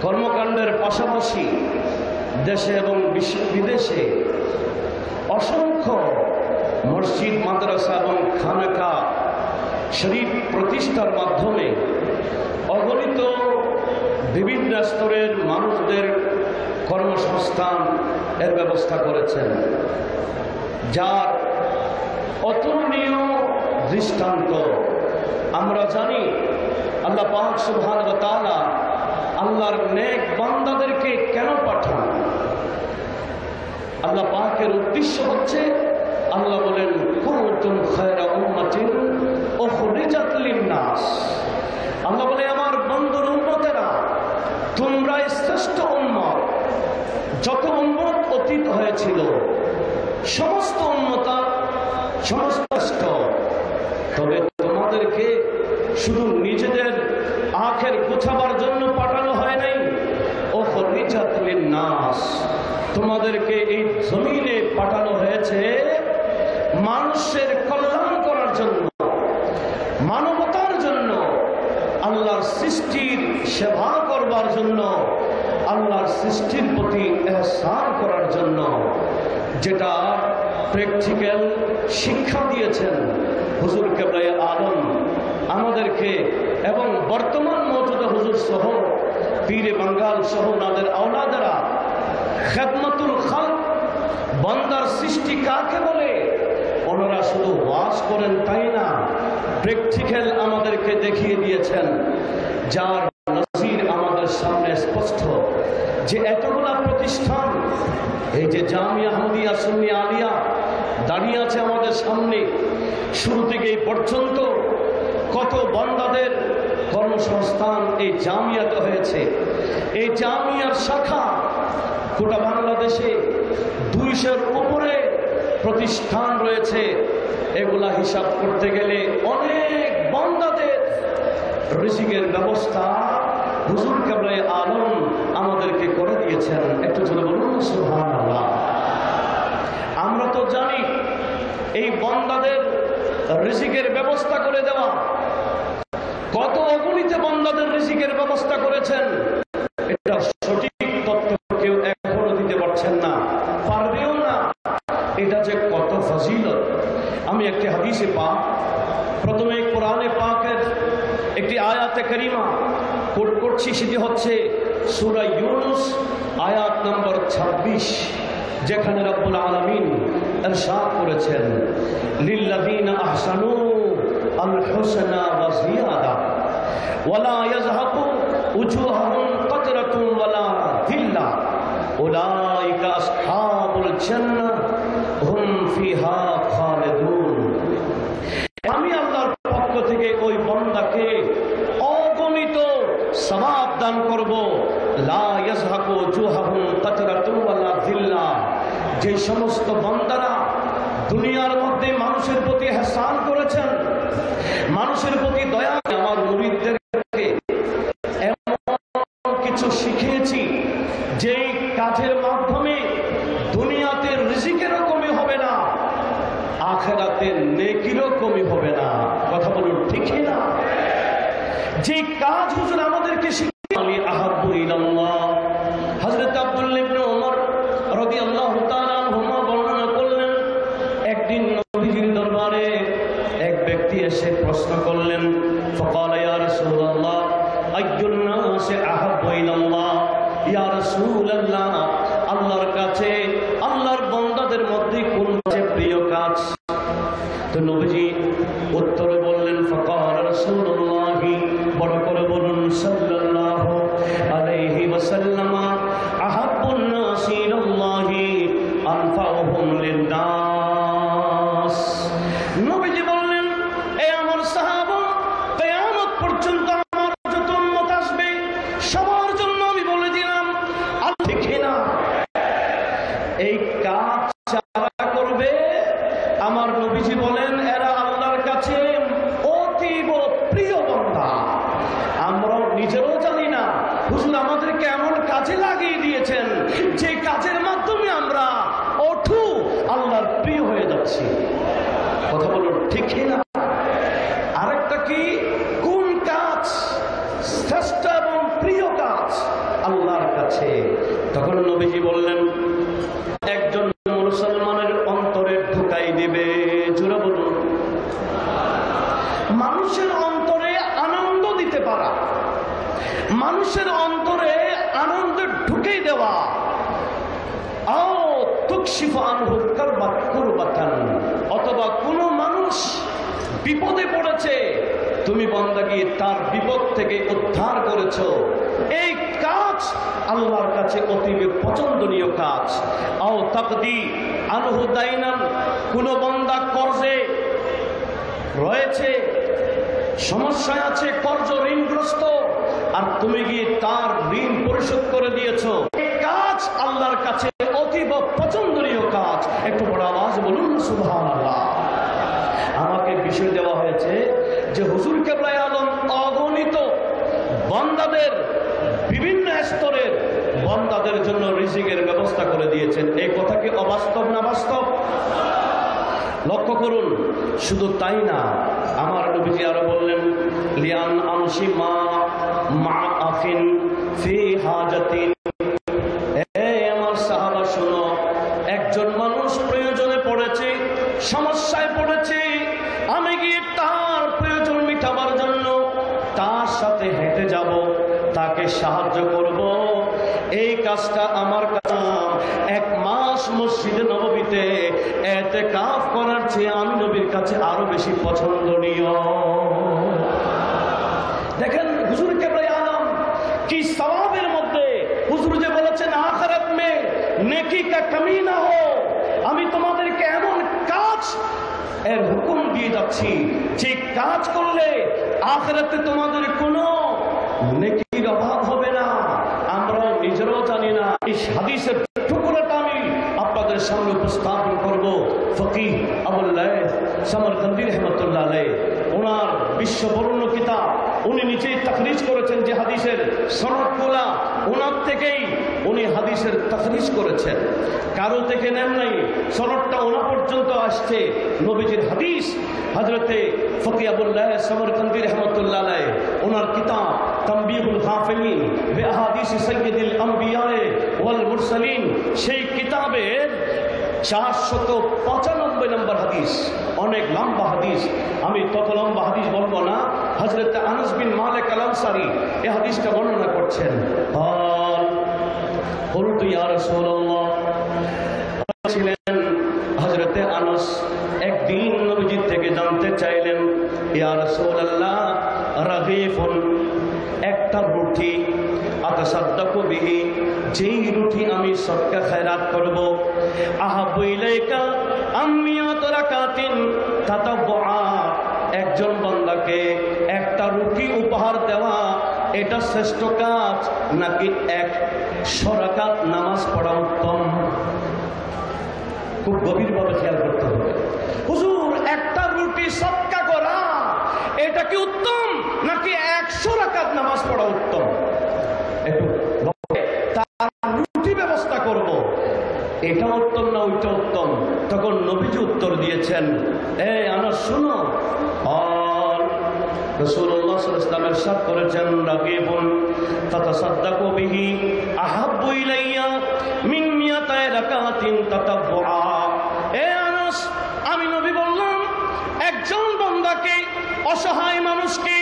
কর্মকাণ্ডের পাশাপাশি দেশে এবং বিদেশে অসংখ্য মসজিদ, মাদ্রাসা এবং খানকা শরীফ প্রতিষ্ঠার মাধ্যমে অগণিত বিভিন্ন স্তরের মানুষদের কর্মসংস্থান এর ব্যবস্থা করেছেন, যার অতুলনীয় দৃষ্টান্ত আমরা জানি। আল্লাহ পাক সুবহানাহু ওয়া তাআলা আল্লাহর নেক বান্দাদেরকে কেন পাঠান? আল্লাহ পাকের উদ্দেশ্য হচ্ছে, আল্লাহ বলেন কুনতুম খায়রা উম্মাতিন উখরিজাত লিন-নাস। আল্লাহ বলে, আমার বন্ধুর উম্মতেরা, তোমরা শ্রেষ্ঠ উম্মত। যত উম্মত অতীত হয়েছিল সমস্ত উম্মতা সমস্ত, তবে তোমাদেরকে শুধু নিজেদের আখের গোছাবার জন্য পাঠানো হয় নাই, উখরিজাত লিন-নাস, তোমাদেরকে এই জমিনে পাঠানো হয়েছে মানুষের কল্যাণ করার জন্য, মানবতার জন্য, আল্লাহর সৃষ্টির সেবা করবার জন্য, আল্লাহর সৃষ্টির প্রতি ইহসান করার জন্য, যেটা প্র্যাকটিক্যাল শিক্ষা দিয়েছেন হুজুর কেবলায়ে আলম আমাদেরকে, এবং বর্তমান মওজুদা হুজুর সহ পীরে বাঙ্গাল সহ ওনাদের আওলাদেরা। খেদমতুল খালক, বান্দার সৃষ্টি কাকে বলে, ওনারা শুধু ওয়াজ করেন তাই না, প্র্যাকটিক্যাল আমাদেরকে দেখিয়ে দিয়েছেন, যার নজির আমাদের সামনে স্পষ্ট। যে এতগুলা প্রতিষ্ঠান, এই যে জামিয়া আহমদিয়া সুন্নি আলিয়া দাঁড়িয়ে আছে আমাদের সামনে, শুরু থেকে এই পর্যন্ত কত বান্দাদের কর্মসংস্থান এই জামিয়াতে হয়েছে। এই জামিয়ার শাখা গোটা বাংলাদেশে 200-র উপরে প্রতিষ্ঠান রয়েছে। এগুলা হিসাব করতে গেলে অনেক বান্দাদের রিজিকের ব্যবস্থা হুজুর কেবলায়ে আলম আমাদেরকে করে দিয়েছেন। একটু জোরে বলুন সুবহানাল্লাহ। আমরা তো জানি এই বান্দাদের রিজিকের ব্যবস্থা করে দেওয়া, কত অগণিত বান্দাদের রিজিকের ব্যবস্থা করেছেন, এটা সঠিক তথ্য কেউ এখনো দিতে পারছেন না, পারবেও না। এটা যে কত ফজিলত। আমি একটি হাদিসে পাক, প্রথমে কোরআনে পাকের একটি আয়াতে কারিমা কোট করছি, সেটি হচ্ছে সূরা ইউনূস আয়াত নম্বর 26, যেখানে রব্বুল আলামিন ইরশাদ করেছেন, লিল্লাযীনা আহসানু আল হুসনা ওয়া জিয়াদা ওয়ালা ইয়াযহাকু উজুহাহুম কাতরাতুন ওয়ালা যিল্লা উলাইকা আসহাবুল জান্নাহ হুম ফিহা খালিদুন। আমি আল্লাহর পক্ষ থেকে ওই বান্দাকে অগণিত সওয়াব দান করব, লা ইয়াযহাকু উজুহাহুম কাতরাতুন ওয়ালা যিল্লা। যে সমস্ত বান্দারা দুনিয়ার মধ্যে মানুষের প্রতি ইহসান করেছেন, মানুষের প্রতি দয়া, আমার মুরিদদেরকে এমন কিছু শিখিয়েছি যেই কাজের মাধ্যমে দুনিয়াতে রিজিকেরও কমি হবে না, আখিরাতে নেকিরও কমি হবে না। কথা বলুন ঠিক না? যে কাজ হুজুর আমাদেরকে শিখিয়ে আহাব্বু ইলাল্লাহ। হযরত আব্দুল্লাহ ইবনে ওমর রাদিয়াল্লাহু তাআলা আনহুমা বর্ণনা করলেন, একদিন নবীজির দরবারে এক ব্যক্তি এসে প্রশ্ন করলেন, ফাকালা ইয়া রাসূলুল্লাহ আইয়ুন নাসি আহাব্বু ইলাল্লাহ। ইয়া রাসূলুল্লাহ, আল্লাহর কাছে, আল্লাহর বান্দাদের মধ্যে কোন প্রিয় কাজ? তো নবীজি উত্তরে বললেন, ফাকালা রাসূলুল্লাহ, বড় করে বলুন সাল্লাল্লাহু আলাইহি ওয়াসাল্লাম, আহাব্বুন নাসি ইলাল্লাহি আনফাউহুম লিন-নাস। নবীজি বললেন, এ আমার সাহাবা, কিয়ামত পর্যন্ত আমার যত উম্মত আসবে সবার জন্য আমি বলে দিলাম, আর দেখে না এই কাজ যারা করবে, আমার নবীজি বলেন এরা আল্লাহর কাছে অতীব প্রিয় বান্দা। আমরাও নিজেরও জানি না হুজুর আমাদেরকে এমন কাজে লাগিয়ে দিয়েছেন যে কাজের মাধ্যমে আমরা অঠু আল্লাহর প্রিয় হয়ে যাচ্ছি। কথা বলুন ঠিক না? আরেকটা কি, কোন কাজ শ্রেষ্ঠ এবং প্রিয় কাজ? আল্লাহর কাছে। তখন নবীজি বললেন, একজন মুসলমানের অন্তরে ঢুকাই দিবে। জোরে বলুন। মানুষের অন্তরে আনন্দ দিতে পারা, মানুষের অন্তরে আনন্দ ঢুকে দেওয়া, অথবা কোন মানুষ বিপদে পড়েছে, তুমি বান্দাকে তার বিপদ থেকে উদ্ধার করেছো, এই কাজ আল্লাহর কাছে অতীব পছন্দনীয় কাজ। আও তাকদি আনহু দাইনান, কোন বান্দা কর্জে রয়েছে, সমস্যায় আছে, কর্জ ঋণগ্রস্ত, আর তুমি গিয়ে তার ঋণ পরিশোধ করে দিয়েছো, এই কাজ আল্লাহর কাছে অতীব পছন্দনীয় কাজ। একটু বড় আওয়াজ বলুন না সুবহানাল্লাহ। আমাকে বিষয় দেওয়া হয়েছে যে হুজুর কেবলাই আলম অগণিত বান্দাদের, বিভিন্ন স্তরের বান্দাদের জন্য রিজিকের ব্যবস্থা করে দিয়েছেন। এই কথা কি অবাস্তব না বাস্তব? লক্ষ্য করুন। শুধু তাই না, আমার নবীজি আরো বললেন, লিয়ান আনসি মা মা আফিন ফি হাজাতিন। আমার সাহাবা শুনো, একজন মানুষ প্রয়োজনে পড়েছে, সমস্যায় পড়েছে, আমি গিয়ে তার প্রয়োজন মিটাবার জন্য তার সাথে হেঁটে যাব, তাকে সাহায্য করব, এই কাজটা আমার কাম। এক মাস মসজিদে নববীতে ইতিকাফ করার চেয়ে আমি নবীর কাছে আরো বেশি পছন্দনীয়। দেখেন হুজুর কেবলাই আলম কি সওয়াবের মধ্যে। হুজুর যে বলেছেন আখিরাত মে নেকি কা কমি না হো, আমি তোমাদেরকে এমন কাজ এর হুকুম দিয়ে যাচ্ছি যে কাজ করলে আখিরাতে তোমাদের কোনো নেকির অভাব হবে না। আমরা নিজেরাও জানি না। এই হাদিসের টুকরোটা আমি আপনাদের সামনে উপস্থাপন করব। ফকিহ আবুল লাইথ সমরকন্দি রহমাতুল্লাহ আলাইহি, ওনার বিশ্ববরণ্য কিতাব, উনি নিজেই তাখরিজ করেছেন যে হাদিসের সনদগুলা ওনার থেকেই উনি হাদিসের তাখরিজ করেছেন, কারো থেকে নেন নাই। সনদটা ওনা পর্যন্ত আসছে। নবীজির হাদিস হযরতে ফকিহ আবুল লাইথ সমরকন্দি রহমাতুল্লাহ আলাইহি, ওনার কিতাব তানবীহুল গাফিলিন বিআহাদিস সাইয়্যিদিল আম্বিয়া ওয়াল মুরসালিন, সেই কিতাবের 495 নম্বর হাদিস, অনেক লম্বা হাদিস। আমি তত লম্বা হাদিস বলবো না। হযরত আনাস বিন মালিক আল আনসারী এই হাদিসটা বর্ণনা করছেন। বলতো ইয়া রাসূলুল্লাহ, ছিলেন হযরত আনাস একদিন নবীজি থেকে জানতে চাইলেন, ইয়া রাসূলুল্লাহ রাগীফুন, একটা রুটি, আতাসাদ্দাকু বিহি, যেই রুটি আমি সদকা খায়রাত করব, আহাব্বু ইলাইকা আমিয়াত রাকাতিন তাতাবুআ, একজন বান্দাকে একটা রুটি উপহার দেওয়া এটা শ্রেষ্ঠ কাজ নাকি 100 রাকাত নামাজ পড়া উত্তম? খুব গভীরভাবে খেয়াল করতে হবে। হুজুর একটা রুটি সদকা করা এটা কি উত্তম নাকি 100 রাকাত নামাজ পড়া উত্তম? একটু তার রুটি ব্যবস্থা করব, এটা উত্তম না ওইটা উত্তম? তখন নবীজি উত্তর দিয়েছেন, এই আনাস শুনো, রাসূলুল্লাহ সাল্লাল্লাহু আলাইহি ওয়াসাল্লাম ইরশাদ করেছেন, রাগীবুন তাতাসাদ্দাকু বিহি আহাব্বু ইলাইয়া মিন মিয়াতাই রাকাতিন তাতাবুআ। এ আনাস, আমি নবী বললাম, একজন বান্দাকে, অসহায় মানুষকে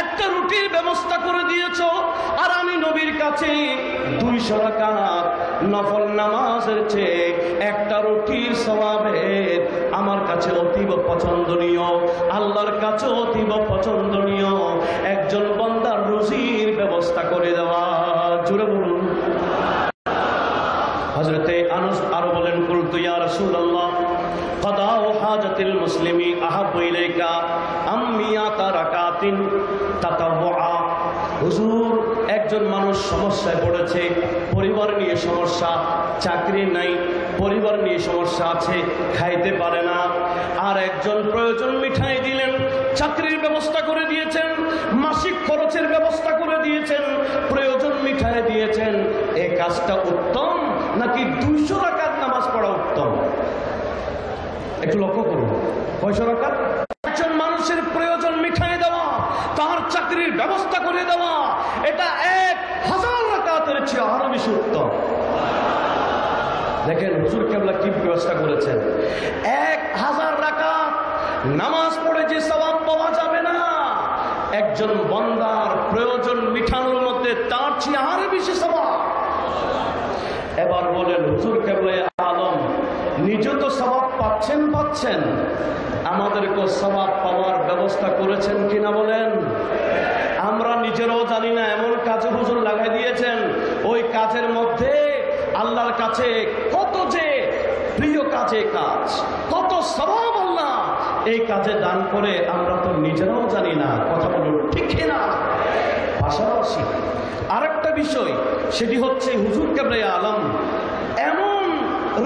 একটা রুটির ব্যবস্থা করে দিয়েছো, আর আমি নবীর কাছে 200 রাকাত নফল নামাজের চেয়ে একটা রুটির সওয়াবের আমার কাছে অতীব পছন্দনীয়, আল্লাহর কাছে অতীব পছন্দনীয় একজন বান্দার রুজির ব্যবস্থা করে দেওয়া। জোরে বলুন। হযরতে আনাস আরো বলেন, কুলতু ইয়া রাসূলুল্লাহ কাদাউ হাজাতিল মুসলিমি আহাব্বু ইলাইকা আমিয়াতা রাকাতিন তাতাবুআ। হুজুর, একজন মানুষ সমস্যায় পড়েছে, পরিবার নিয়ে সমস্যা, চাকরি নাই, পরিবার নিয়ে সমস্যা আছে, খাইতে পারে না, আর একজন প্রয়োজন মিঠাই দিলেন, চাকরির ব্যবস্থা করে দিয়েছেন, মাসিক খরচের ব্যবস্থা করে দিয়েছেন, প্রয়োজন মিঠাই দিয়েছেন, এই কাজটা উত্তম নাকি 200 রাকাত নামাজ পড়া উত্তম? একটু লক্ষ্য করুন। 500 রাকাত? একজন মানুষের প্রয়োজন মিঠাই দেওয়া, তার চাকরির ব্যবস্থা করে দেওয়া, এটা 1000 রাকাতের চেয়ে আরো বেশি উত্তম। দেখেন হুজুর কেবলা কি ব্যবস্থা করেছেন। 1000 রাকাত নামাজ পড়ে যে সওয়াব পাওয়া যাবে না, একজন বান্দার প্রয়োজন মিটানোর মধ্যে তার চেয়ে আরো বেশি সওয়াব। এবার বলেন হুজুর কেবলা আলম নিজে তো সওয়াব পাচ্ছেন, আমাদেরকে সওয়াব পাওয়ার ব্যবস্থা করেছেন কিনা বলেন? আমরা নিজেরাও জানি না এমন কাজে হুজুর লাগাই দিয়েছেন, ওই কাজের মধ্যে আল্লাহর কাছে কত যে প্রিয় কাজে কাজ, কত সওয়াব আল্লাহ এই কাজে দান করে আমরা তো নিজেরাও জানি না। কথা বলুন ঠিক না? পাশাপাশি আরেকটা বিষয়, সেটি হচ্ছে হুজুর কেবলা আলম এমন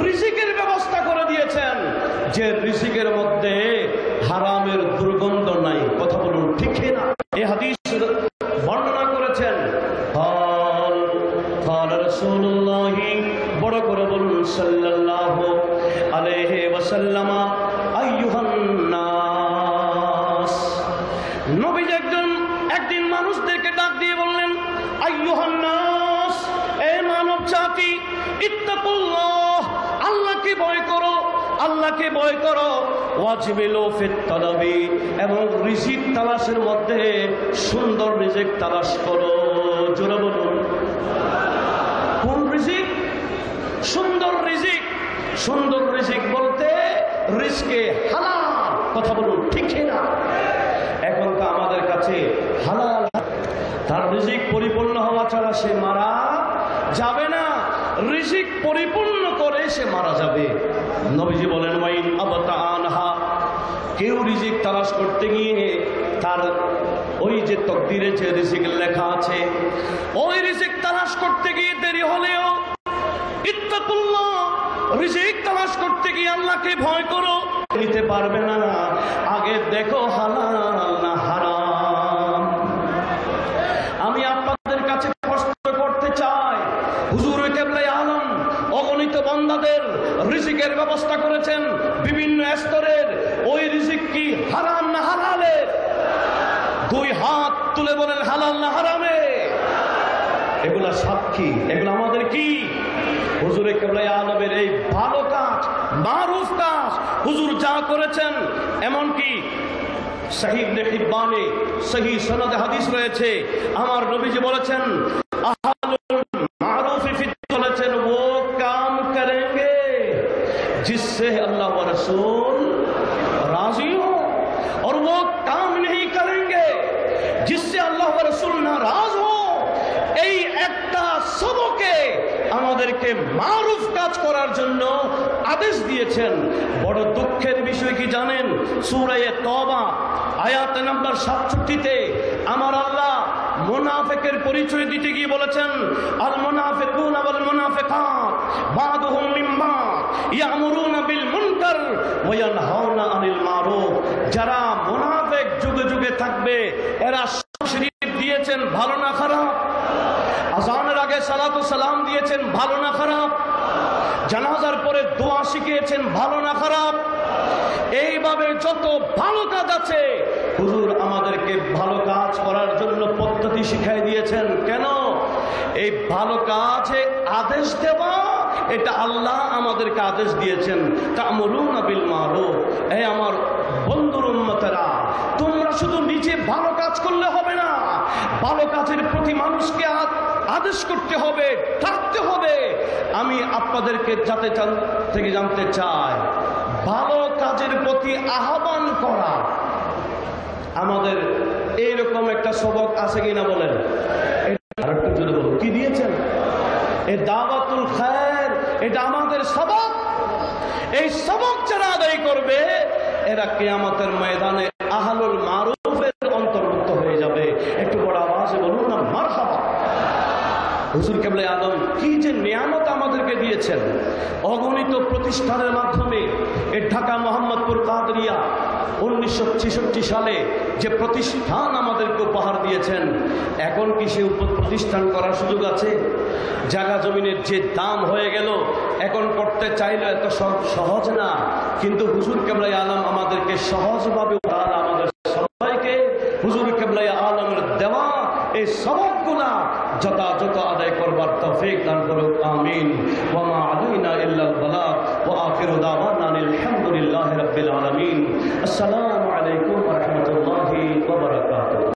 রিজিকের ব্যবস্থা করে দিয়েছেন যে রিজিকের মধ্যে হারামের দুর্গন্ধ নাই। কথা বলুন ঠিক না? এই হাদিস বর্ণনা করেছেন রাসূলুল্লাহ, বড় করে বলুন সাল্লাল্লাহু আলাইহি ওয়াসাল্লাম, আইয়ুহান নাস। নবী একদিন মানুষদেরকে ডাক দিয়ে বললেন, আইয়ুহান নাস, এ মানব জাতি, ইত্তাকুল্লাহ, আল্লাহকে ভয় করো, আল্লাহকে ভয় করো, ওয়াজবিলু ফিত তালাবি, এবং রিজিক তালাশের মধ্যে সুন্দর রিজিক তালাশ করো। জোরে বলুন কোন রিজিক? সুন্দর রিজিক। সুন্দর রিজিক বলতে রিজকে হালাল। কথা বলুন ঠিক না? এখন তো আমাদের কাছে হালাল, তার রিজিক পরিপূর্ণ হওয়া ছাড়া সে মারা যাবে না। রিজিক পরিপূর্ণ করে সে মারা যাবে। নবীজি বলেন, ওয়াইন আবতা আনহা, কেউ রিজিক তালাশ করতে গিয়ে তার ওই যে তকদিরে যে রিজিক লেখা আছে, ওই রিজিক তালাশ করতে গিয়ে দেরি হলেও, ইত্তাকুল্লাহ, রিজিক তালাশ করতে গিয়ে আল্লাহকে ভয় করো, নিতে পারবে না। আগে দেখো হালাল না হারাম। আমি আপনাদের কাছে প্রশ্ন করতে চাই, হুজুর কেবলা আলম অগণিত বান্দাদের রিজিকের ব্যবস্থা করেছেন বিভিন্ন স্তরের, ওই রিজিক কি হারাম না হালালের? 2 হাত তুলে বলেন হালাল না হারামে? এগুলা সাক্ষী, এগুলো আমাদের কি? হুজুরে কেবলা আলমের এই ভালো কাজ, মারুফ কাজ হুজুর যা করেছেন, এমনকি সহিহ ইবনে হিব্বানে সহিহ সনদে হাদিস রয়েছে, আমার নবীজি বলেছেন, আহলুল মারুফ ফি, বলেছেন वो काम करेंगे जिससे अल्लाह व रसूल राजी हो, और वो काम नहीं करेंगे जिससे अल्लाह व रसूल नाराज हो। এই একটা সবকে আমাদেরকে মারুফ কাজ করার জন্য আদেশ দিয়েছেন। বড় দুঃখের বিষয় কি জানেন? সূরা তওবা আয়াত নম্বর 67-তে আমার আল্লাহ মুনাফিকের পরিচয় দিতে গিয়ে বলেছেন, আল মুনাফিকুনা ওয়াল মুনাফিকাত বাদুহুম মিন বাদ ইয়ামুরুনা বিল মুনকার ওয়া ইয়ানহাউনা আনিল মারুফ। যারা মুনাফিক যুগে যুগে থাকবে, এরা শরীয়ত দিয়েছেন ভালো না খারাপ? আযানের আগে সালাতু সালাম দিয়েছেন ভালো না খারাপ? জানাজার পরে দোয়া শিখিয়েছেন ভালো না খারাপ? এইভাবে যত ভালো কাজ আছে, হুজুর আমাদেরকে ভালো কাজ করার জন্য পদ্ধতি শিখাই দিয়েছেন। কেন? এই ভালো কাজে আদেশ দেওয়া, এটা আল্লাহ আমাদেরকে আদেশ দিয়েছেন, তা'মুরুনা বিল মারুফ। এই আমার বন্ধুর উম্মতেরা, তোমরা শুধু নিজে ভালো কাজ করলে হবে না, ভালো কাজের প্রতি মানুষকে আদেশ করতে হবে, থাকতে হবে। আমি আপনাদেরকে থেকে জানতে চাই, ভালো কাজের প্রতি আহ্বান করা আমাদের এইরকম একটা সবক আছে কিনা বলেন? আরেকটু জোরে বলুন, কি দিয়েছেন? এই দাওয়াতুল খায়র, এটা আমাদের সবক। এই সবক যারা আদায় করবে, এরা কিয়ামতের ময়দানে আহলুল মারুফের অন্তর্ভুক্ত হয়ে যাবে। একটু বড় আওয়াজে বলুন না মারহাবা। হুজুর কেবলা আলম কি যে নিয়ামত আমাদেরকে দিয়েছেন, অগণিত প্রতিষ্ঠানের মাধ্যমে। এই ঢাকা মোহাম্মদপুর কাদরিয়া 1966 সালে যে প্রতিষ্ঠান আমাদেরকে উপহার দিয়েছেন, এখন কি সে প্রতিষ্ঠান করার সুযোগ আছে? জায়গা জমিনের যে দাম হয়ে গেল, এখন করতে চাইলে এত সহজ না। কিন্তু হুজুর কেবলা আলম আমাদেরকে সহজভাবে আমাদের সবাইকে হুজুর কেবলা আলমের দেওয়া এই সবকগুলা যথাযথ আদায় করবার তৌফিক العالمين وما علينا إلا البلاغ وآخر دعوانا الحمد لله رب العالمين السلام